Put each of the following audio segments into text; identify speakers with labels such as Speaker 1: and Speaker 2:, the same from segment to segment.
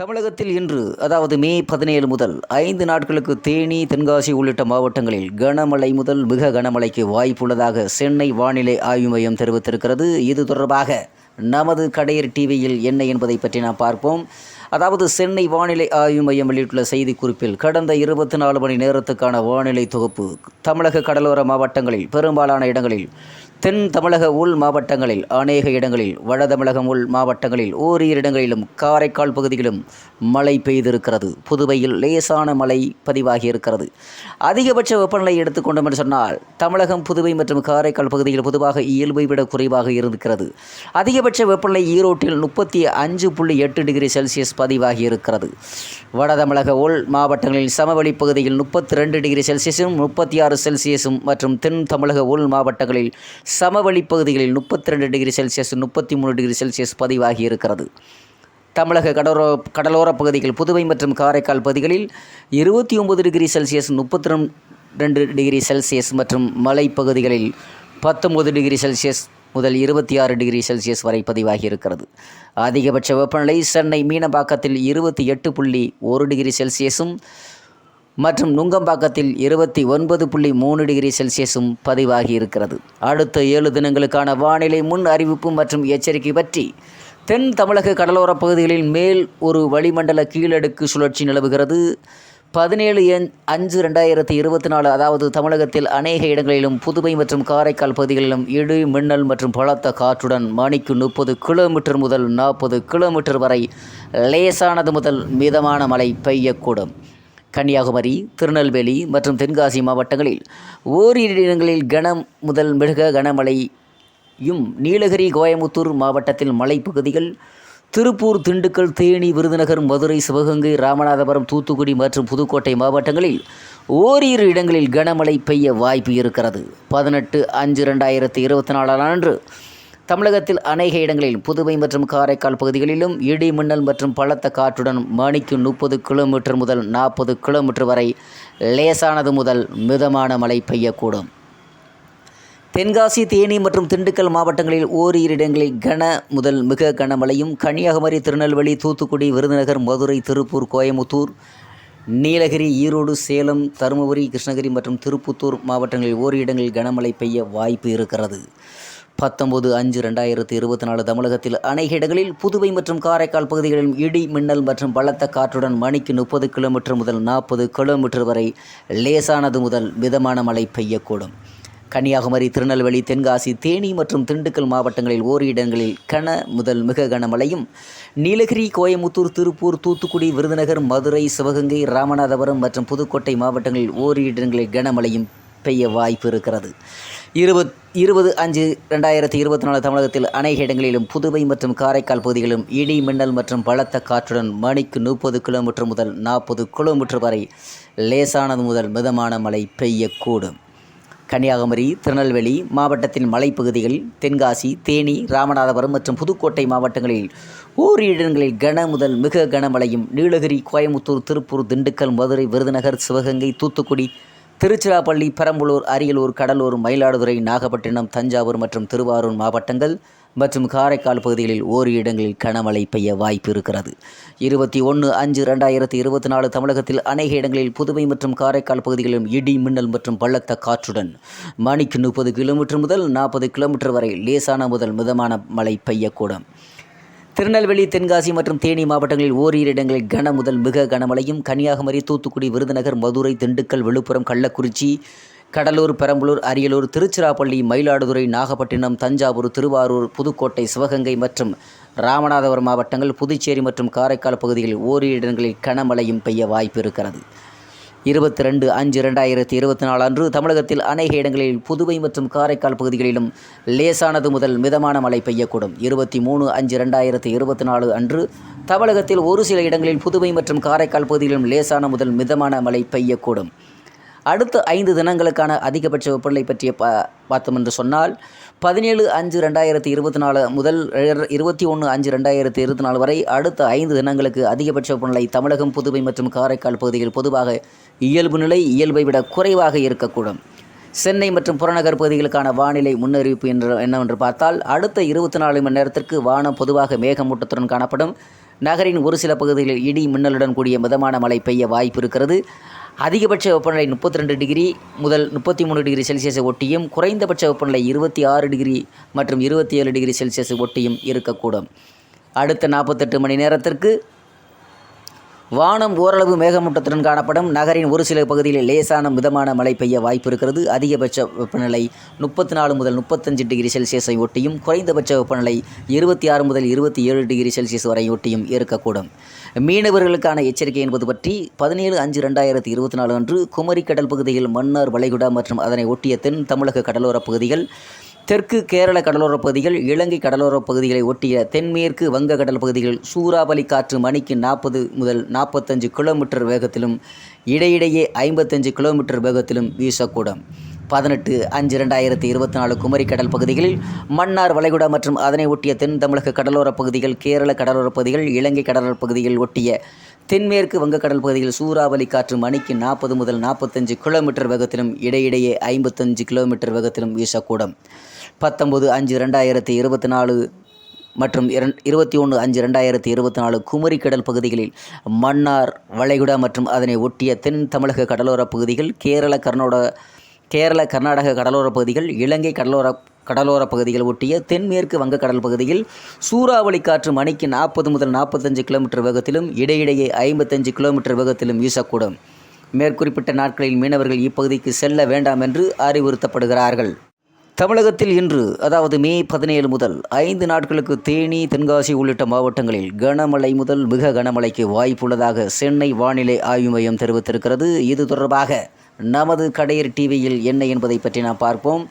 Speaker 1: தமிழகத்தில் இன்று அதாவது மே 17 முதல் 5 நாட்களுக்கு தேனி, தென்காசி உள்ளிட்ட மாவட்டங்களில் கனமழை முதல் மிக கனமழைக்கு வாய்ப்புள்ளதாக சென்னை வானிலை ஆய்வு மையம் தெரிவித்திருக்கிறது. இது தொடர்பாக நமது கடையர் டிவியில் என்ன என்பதை பற்றி நாம் பார்ப்போம். அதாவது சென்னை வானிலை ஆய்வு மையம் வெளியிட்டுள்ள செய்திக்குறிப்பில் கடந்த 24 மணி நேரத்துக்கான வானிலை தொகுப்பு தமிழக கடலோர மாவட்டங்களில் பெரும்பாலான இடங்களில், தென் தமிழக உள் மாவட்டங்களில் அநேக இடங்களில், வட தமிழகம் உள் மாவட்டங்களில் ஓரிரு இடங்களிலும், காரைக்கால் பகுதியிலும் மழை பெய்திருக்கிறது. புதுவையில் லேசான மழை பதிவாகியிருக்கிறது. அதிகபட்ச வெப்பநிலை எடுத்துக்கொண்டோம் என்று சொன்னால் தமிழகம், புதுவை மற்றும் காரைக்கால் பகுதியில் பொதுவாக இயல்பை விட குறைவாக இருக்கிறது. அதிகபட்ச வெப்பநிலை ஈரோட்டில் 35.8 டிகிரி செல்சியஸ் பதிவாகியிருக்கிறது. வட தமிழக உள் மாவட்டங்களில் சமவெளி பகுதியில் 32 டிகிரி செல்சியஸும் 36 செல்சியஸும் மற்றும் தென் தமிழக உள் மாவட்டங்களில் சமவெளி பகுதிகளில் 32 டிகிரி செல்சியஸ் 33 டிகிரி செல்சியஸ் பதிவாகி இருக்கிறது. தமிழக கடலோர பகுதிகள் புதுவை மற்றும் காரைக்கால் பகுதிகளில் 29 டிகிரி செல்சியஸ் 32 டிகிரி செல்சியஸ் மற்றும் மலைப்பகுதிகளில் 19 டிகிரி செல்சியஸ் முதல் 26 டிகிரி செல்சியஸ் வரை பதிவாகி இருக்கிறது. அதிகபட்ச வெப்பநிலை சென்னை மீனம்பாக்கத்தில் 28.1 டிகிரி செல்சியஸும் மற்றும் நுங்கம்பாக்கத்தில் 29.3 டிகிரி செல்சியஸும் பதிவாகி இருக்கிறது. அடுத்த 7 தினங்களுக்கான வானிலை முன் அறிவிப்பு மற்றும் எச்சரிக்கை பற்றி தென் தமிழக கடலோர பகுதிகளில் மேல் ஒரு வளிமண்டல கீழடுக்கு சுழற்சி நிலவுகிறது. 17/5/2024 அதாவது தமிழகத்தில் அநேக இடங்களிலும், புதுவை மற்றும் காரைக்கால் பகுதிகளிலும் இடி, மின்னல் மற்றும் பலத்த காற்றுடன் மணிக்கு 30 கிலோமீட்டர் முதல் 40 கிலோமீட்டர் வரை லேசானது முதல் மிதமான மழை பெய்யக்கூடும். கன்னியாகுமரி, திருநெல்வேலி மற்றும் தென்காசி மாவட்டங்களில் ஓரிரு இடங்களில் கனம் முதல் மிக கனமழையும், நீலகிரி, கோயமுத்தூர் மாவட்டத்தில் மலைப்பகுதிகள், திருப்பூர், திண்டுக்கல், தேனி, விருதுநகர், மதுரை, சிவகங்கை, ராமநாதபுரம், தூத்துக்குடி மற்றும் புதுக்கோட்டை மாவட்டங்களில் ஓரிரு இடங்களில் கனமழை பெய்ய வாய்ப்பு இருக்கிறது. 18/5/2024 அன்று தமிழகத்தில் அநேக இடங்களில், புதுவை மற்றும் காரைக்கால் பகுதிகளிலும் இடி, மின்னல் மற்றும் பலத்த காற்றுடன் மணிக்கு 30 கிலோமீட்டர் முதல் 40 கிலோமீட்டர் வரை லேசானது முதல் மிதமான மழை பெய்யக்கூடும். தென்காசி, தேனி மற்றும் திண்டுக்கல் மாவட்டங்களில் ஓரிரு இடங்களில் கன முதல் மிக கனமழையும், கன்னியாகுமரி, திருநெல்வேலி, தூத்துக்குடி, விருதுநகர், மதுரை, திருப்பூர், கோயமுத்தூர், நீலகிரி, ஈரோடு, சேலம், தருமபுரி, கிருஷ்ணகிரி மற்றும் திருப்பத்தூர் மாவட்டங்களில் ஓரிரு இடங்களில் கனமழை பெய்ய வாய்ப்பு இருக்கிறது. 19/5/2024 தமிழகத்தில் அநேக இடங்களில், புதுவை மற்றும் காரைக்கால் பகுதிகளிலும் இடி, மின்னல் மற்றும் பலத்த காற்றுடன் மணிக்கு 30 கிலோமீட்டர் முதல் 40 கிலோமீட்டர் வரை லேசானது முதல் மிதமான மழை பெய்யக்கூடும். கன்னியாகுமரி, திருநெல்வேலி, தென்காசி, தேனி மற்றும் திண்டுக்கல் மாவட்டங்களில் ஓரிரு இடங்களில் கன முதல் மிக கனமழையும், நீலகிரி, கோயமுத்தூர், திருப்பூர், தூத்துக்குடி, விருதுநகர், மதுரை, சிவகங்கை, ராமநாதபுரம் மற்றும் புதுக்கோட்டை மாவட்டங்களில் ஓரிரு இடங்களில் கனமழையும் பெய்ய வாய்ப்பு இருக்கிறது. 20/5/2024 தமிழகத்தில் அநேக இடங்களிலும், புதுவை மற்றும் காரைக்கால் பகுதிகளிலும் இடி, மின்னல் மற்றும் பலத்த காற்றுடன் மணிக்கு 30 கிலோமீட்டர் முதல் 40 கிலோமீட்டர் வரை லேசானது முதல் மிதமான மழை பெய்யக்கூடும். கன்னியாகுமரி, திருநெல்வேலி மாவட்டத்தின் மலைப்பகுதிகள், தென்காசி, தேனி, ராமநாதபுரம் மற்றும் புதுக்கோட்டை மாவட்டங்களில் ஓரிரு இடங்களில் கன முதல் மிக கனமழையும், நீலகிரி, கோயமுத்தூர், திருப்பூர், திண்டுக்கல், மதுரை, விருதுநகர், சிவகங்கை, தூத்துக்குடி, திருச்சிராப்பள்ளி, பெரம்பலூர், அரியலூர், கடலூர், மயிலாடுதுறை, நாகப்பட்டினம், தஞ்சாவூர் மற்றும் திருவாரூர் மாவட்டங்கள் மற்றும் காரைக்கால் பகுதிகளில் ஓரிரு இடங்களில் கனமழை பெய்ய வாய்ப்பு இருக்கிறது. 21/5/2024 தமிழகத்தில் அநேக இடங்களில், புதுவை மற்றும் காரைக்கால் பகுதிகளிலும் இடி, மின்னல் மற்றும் பலத்த காற்றுடன் மணிக்கு 30 கிலோமீட்டர் முதல் 40 கிலோமீட்டர் வரை லேசான முதல் மிதமான மழை பெய்யக்கூடும். திருநெல்வேலி, தென்காசி மற்றும் தேனி மாவட்டங்களில் ஓரிரு இடங்களில் கன முதல் மிக கனமழையும், கன்னியாகுமரி, தூத்துக்குடி, விருதுநகர், மதுரை, திண்டுக்கல், விழுப்புரம், கள்ளக்குறிச்சி, கடலூர், பெரம்பலூர், அரியலூர், திருச்சிராப்பள்ளி, மயிலாடுதுறை, நாகப்பட்டினம், தஞ்சாவூர், திருவாரூர், புதுக்கோட்டை, சிவகங்கை மற்றும் ராமநாதபுரம் மாவட்டங்கள், புதுச்சேரி மற்றும் காரைக்கால் பகுதிகளில் ஓரிரு இடங்களில் கனமழையும் பெய்ய வாய்ப்பு இருக்கிறது. 22/5/2024 அன்று தமிழகத்தில் அநேக இடங்களில், புதுவை மற்றும் காரைக்கால் பகுதிகளிலும் லேசானது முதல் மிதமான மழை பெய்யக்கூடும். 23/5/2024 அன்று தமிழகத்தில் ஒரு சில இடங்களில், புதுவை மற்றும் காரைக்கால் பகுதிகளிலும் லேசான முதல் மிதமான மழை பெய்யக்கூடும். அடுத்த 5 தினங்களுக்கான அதிகபட்ச வெப்பநிலை பற்றிய பார்த்தோம் என்று சொன்னால் 17/5/2024 முதல் 21/5/2024 வரை அடுத்த 5 தினங்களுக்கு அதிகபட்ச வெப்பநிலை தமிழகம், புதுவை மற்றும் காரைக்கால் பகுதியில் பொதுவாக இயல்பு நிலை இயல்பை விட குறைவாக இருக்கக்கூடும். சென்னை மற்றும் புறநகர் பகுதிகளுக்கான வானிலை முன்னறிவிப்பு என்னவென்று பார்த்தால், அடுத்த 24 மணி நேரத்திற்கு வானம் பொதுவாக மேகமூட்டத்துடன் காணப்படும். நகரின் ஒரு சில பகுதிகளில் இடி மின்னலுடன் கூடிய மிதமான மழை பெய்ய வாய்ப்பு இருக்கிறது. அதிகபட்ச வெப்பநிலை 32 டிகிரி முதல் 33 டிகிரி செல்சியஸை ஒட்டியும், குறைந்தபட்ச வெப்பநிலை 26 டிகிரி மற்றும் 27 டிகிரி செல்சியஸை ஒட்டியும் இருக்கக்கூடும். அடுத்த 48 மணி நேரத்திற்கு வானம் ஓரளவு மேகமூட்டத்துடன் காணப்படும். நகரின் ஒரு சில பகுதிகளில் லேசான மிதமான மழை பெய்ய வாய்ப்பு இருக்கிறது. அதிகபட்ச வெப்பநிலை 34 முதல் 35 டிகிரி செல்சியஸை ஒட்டியும், குறைந்தபட்ச வெப்பநிலை 26 முதல் 27 டிகிரி செல்சியஸ் வரை ஒட்டியும் இருக்கக்கூடும். மீனவர்களுக்கான எச்சரிக்கை என்பது பற்றி 17/5/2024 அன்று குமரி கடல் பகுதியில் மன்னார் வளைகுடா மற்றும் அதனை ஒட்டிய தென் தமிழக கடலோரப் பகுதிகள், தெற்கு கேரள கடலோரப் பகுதிகள், இலங்கை கடலோரப் பகுதிகளை ஒட்டிய தென்மேற்கு வங்க கடல் பகுதிகளில் சூறாவளி காற்று மணிக்கு 40 முதல் 45 கிலோமீட்டர் வேகத்திலும் இடையிடையே 55 கிலோமீட்டர் வேகத்திலும் வீசக்கூடும். 18/5/2024 குமரி கடல் பகுதிகளில் மன்னார் வளைகுடா மற்றும் அதனை ஒட்டிய தென் தமிழக கடலோரப் பகுதிகள், கேரள கடலோரப் பகுதிகள், இலங்கை கடலோரப் பகுதிகள் ஒட்டிய தென்மேற்கு வங்கக்கடல் பகுதியில் சூறாவளி காற்று மணிக்கு 40 முதல் 45 கிலோமீட்டர் வேகத்திலும் இடையிடையே 55 கிலோமீட்டர் வேகத்திலும் வீசக்கூடும். 19/5/2024 மற்றும் 21/5/2024 குமரி கடல் பகுதிகளில் மன்னார் வளைகுடா மற்றும் அதனை ஒட்டிய தென் தமிழக கடலோரப் பகுதிகள், கேரள கர்நாடக கடலோரப் பகுதிகள், இலங்கை கடலோரப் பகுதிகள் ஒட்டிய தென்மேற்கு வங்கக்கடல் பகுதியில் சூறாவளி காற்று மணிக்கு 40 முதல் 45 கிலோமீட்டர் வேகத்திலும் இடையிடையே 55 கிலோமீட்டர் வேகத்திலும் வீசக்கூடும். மேற்குறிப்பிட்ட நாட்களில் மீனவர்கள் இப்பகுதிக்கு செல்ல வேண்டாம் என்று அறிவுறுத்தப்படுகிறார்கள். தமிழகத்தில் இன்று அதாவது மே 17 முதல் 5 நாட்களுக்கு தேனி, தென்காசி உள்ளிட்ட மாவட்டங்களில் கனமழை முதல் மிக கனமழைக்கு வாய்ப்புள்ளதாக சென்னை வானிலை ஆய்வு மையம் தெரிவித்திருக்கிறது. இது தொடர்பாக நமது கடையர் டிவியில் என்ன என்பதை பற்றி நாம் பார்ப்போம்.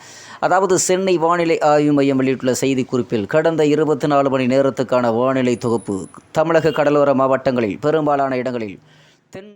Speaker 1: அதாவது சென்னை வானிலை ஆய்வு மையம் வெளியிட்டுள்ள செய்திக்குறிப்பில் கடந்த 24 மணி நேரத்துக்கான வானிலை தொகுப்பு தமிழக கடலோர மாவட்டங்களில் பெரும்பாலான இடங்களில் தென்